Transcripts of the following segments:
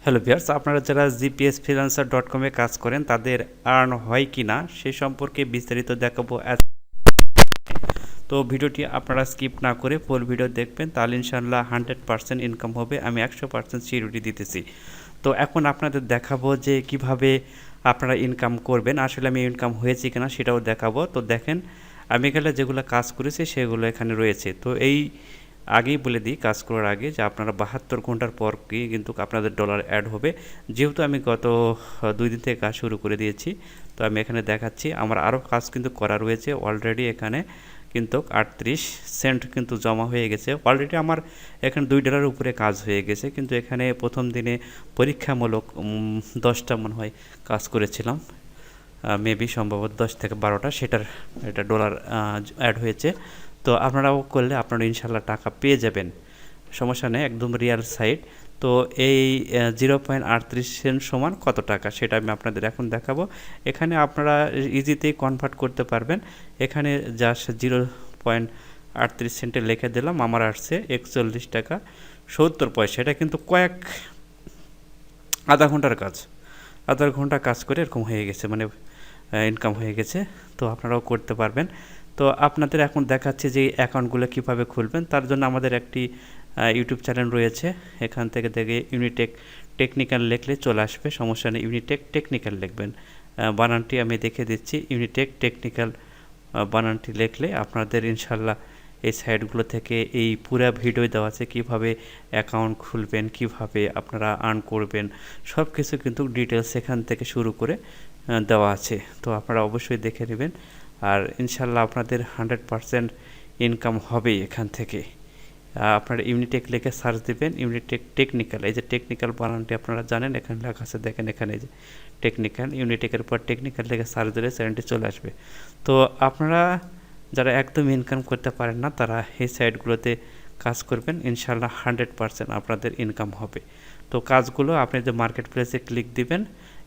Hello viewers, আপনারা যারা gpsfreelancer.com এ কাজ করেন তাদের আর্ন হয় কি না সে সম্পর্কে বিস্তারিত দেখাবো। তো ভিডিওটি আপনারা স্কিপ না করে ফুল ভিডিও দেখবেন, তাহলে ইনশাআল্লাহ 100% ইনকাম হবে, আমি 100% সিকিউরিটি দিতেছি। তো এখন আপনাদের দেখাবো যে কিভাবে আপনারা ইনকাম করবেন, আসলে আমি ইনকাম হয়েছে কিনা সেটাও দেখাবো। তো দেখেন, আমি এখানে যেগুলো কাজ করেছি সেগুলো এখানে রয়েছে। তো এই আগেই বলে দিই কাজ করার আগে যে আপনারা 72 ঘন্টার পর কি কিন্তু আপনাদের ডলার অ্যাড হবে। যেহেতু আমি গত 2 দিন থেকে কাজ শুরু করে দিয়েছি, তো আমি এখানে দেখাচ্ছি আমার আরও কাজ কিন্তু করা রয়েছে। অলরেডি এখানে কিন্তু 38 সেন্ট কিন্তু জমা হয়ে গেছে। অলরেডি আমার এখানে $2 উপরে কাজ হয়ে গেছে, কিন্তু এখানে প্রথম দিনে পরীক্ষামূলক 10টা মনে হয় কাজ করেছিলাম, মেবি সম্ভবত 10 থেকে 12টা, এটা ডলার অ্যাড হয়েছে। তো আপনারাও করলে আপনারা ইনশাল্লাহ টাকা পেয়ে যাবেন, সমস্যা নেই, একদম রিয়াল সাইট। তো এই 0.38 সেন্ট সমান কত টাকা সেটা আমি আপনাদের এখন দেখাবো। এখানে আপনারা ইজিতেই কনভার্ট করতে পারবেন। এখানে জাস্ট 0.38 সেন্টে লিখে দিলাম, আমার আসছে 41 টাকা 70 পয়সা। এটা কিন্তু আধা ঘন্টার কাজ, আধা ঘন্টা কাজ করে এরকম হয়ে গেছে, মানে ইনকাম হয়ে গেছে। তো আপনারাও করতে পারবেন। তো আপনাদের এখন দেখাচ্ছে যে অ্যাকাউন্টগুলো কিভাবে খুলবেন। তার জন্য আমাদের একটি ইউটিউব চ্যানেল রয়েছে, এখান থেকে দেখে ইউনিটেক টেকনিক্যাল লিখলে চলে আসবে, সমস্যা নেই। ইউনিটেক টেকনিক্যাল লিখবেন, বানানটি আমি দেখে দিচ্ছি। ইউনিটেক টেকনিক্যাল বানানটি লিখলে আপনাদের ইনশাল্লাহ এই সাইটগুলো থেকে এই পুরো ভিডিও দেওয়া আছে, কীভাবে অ্যাকাউন্ট খুলবেন, কিভাবে আপনারা আর্ন করবেন, সব কিছু কিন্তু ডিটেলস এখান থেকে শুরু করে দেওয়া আছে। তো আপনারা অবশ্যই দেখে নেবেন, আর ইনশাল্লাহ আপনাদের 100% ইনকাম হবেই এখান থেকে। আপনারা ইউনিটেক লিখে সার্চ দেবেন, ইউনিটেক টেকনিক্যাল, এই যে টেকনিক্যাল বানানটি আপনারা জানেন, এখানে লেখা আছে দেখেন, এখানে এই যে টেকনিক্যাল, ইউনিটেকের পর টেকনিক্যাল লিখে সার্চ দিলে চ্যানেলটি চলে আসবে। তো আপনারা যারা একদম ইনকাম করতে পারেন না তারা এই সাইটগুলোতে কাজ করবেন, ইনশাল্লাহ 100% আপনাদের ইনকাম হবে। তো কাজগুলো আপনি যে মার্কেট প্লেসে ক্লিক দিবেন,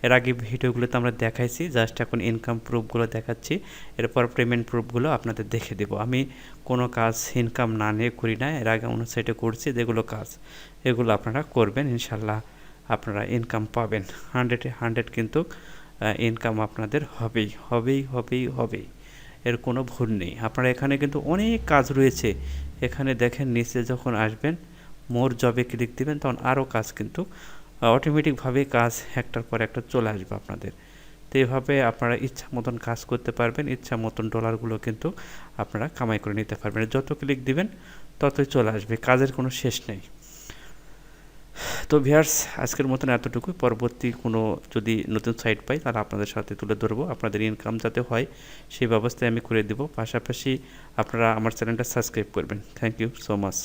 এর আগে ভিডিওগুলোতে আমরা দেখাইছি, জাস্ট এখন ইনকাম প্রুফগুলো দেখাচ্ছি, এরপর পেমেন্ট প্রুফগুলো আপনাদের দেখে দেব। আমি কোনো কাজ ইনকাম না নিয়ে করি না, এর আগে অন্য সাইটে করছি যেগুলো কাজ, এগুলো আপনারা করবেন, ইনশাল্লাহ আপনারা ইনকাম পাবেন। 100 কিন্তু ইনকাম আপনাদের হবেই, এর কোনো ভুল নেই। আপনারা এখানে কিন্তু অনেক কাজ রয়েছে, এখানে দেখেন নিচে যখন আসবেন মোর জবে ক্লিক দিবেন তখন আরও কাজ কিন্তু অটোমেটিকভাবে কাজ একটার পর একটা চলে আসবে আপনাদের। তো এইভাবে আপনারা ইচ্ছা মতন কাজ করতে পারবেন, ইচ্ছা মতন ডলারগুলো কিন্তু আপনারা কামাই করে নিতে পারবেন। যত ক্লিক দিবেন ততই চলে আসবে, কাজের কোনো শেষ নেই। তো ভিউয়ার্স, আজকের মতন এতটুকুই। পরবর্তী কোনো যদি নতুন সাইট পাই তাহলে আপনাদের সাথে তুলে ধরবো, আপনাদের ইনকাম যাতে হয় সেই ব্যবস্থায় আমি করে দেব। পাশাপাশি আপনারা আমার চ্যানেলটা সাবস্ক্রাইব করবেন। Thank you so much.